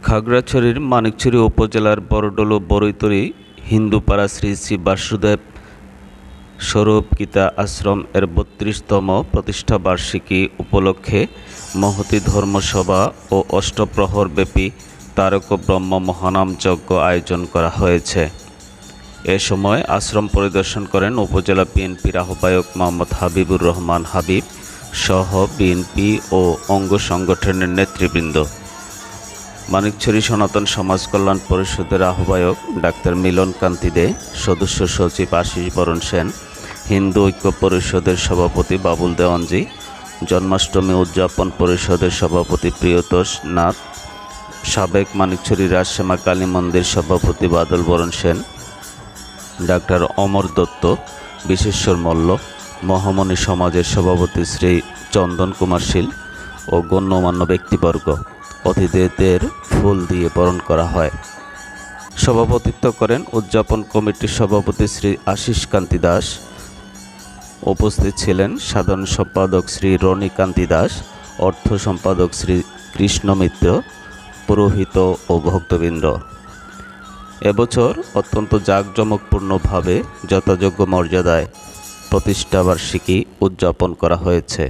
খাগড়াছড়ির মানিকছড়ি উপজেলার বড়ডোলো বড়ইতলী হিন্দুপাড়া শ্রী শ্রী বাসুদেব স্বরূপ গীতা আশ্রম এর ৩২তম প্রতিষ্ঠাবার্ষিকী উপলক্ষে মহতী ধর্মসভা ও অষ্টপ্রহর ব্যাপী তারক ব্রহ্ম মহানাম যজ্ঞ আয়োজন করা হয়েছে। এ সময় আশ্রম পরিদর্শন করেন উপজেলা বিএনপির আহ্বায়ক মোহাম্মদ হাবিবুর রহমান হাবিব সহ বিএনপি ও অঙ্গ সংগঠনের নেতৃবৃন্দ। মানিকছড়ি সনাতন সমাজ কল্যাণ পরিষদের আহ্বায়ক ডাক্তার মিলন কান্তি দে, সদস্য সচিব আশিস বরণ সেন, হিন্দু ঐক্য পরিষদের সভাপতি বাবুল দেওয়ানজি, জন্মাষ্টমী উদযাপন পরিষদের সভাপতি প্রিয়তোষ নাথ, সাবেক মানিকছড়ি রাজশ্যামা কালী মন্দির সভাপতি বাদল বরণ সেন, ডাক্তার অমর দত্ত, বিশেশ্বর মল্ল, মহামণি সমাজের সভাপতি শ্রী চন্দন কুমার শীল ও গণ্যমান্য ব্যক্তিবর্গ অতিথিদের ফুল দিয়ে বরণ করা হয়। সভাপতিত্ব করেন উদযাপন কমিটির সভাপতি শ্রী আশিস কান্তি দাস। উপস্থিত ছিলেন সাধারণ সম্পাদক শ্রী রনি কান্তি দাস, অর্থ সম্পাদক শ্রী কৃষ্ণ মিত্র, পুরোহিত ও ভক্তবৃন্দ। এবছর অত্যন্ত জাঁকজমকপূর্ণভাবে যথাযোগ্য মর্যাদায় প্রতিষ্ঠাবার্ষিকী উদযাপন করা হয়েছে।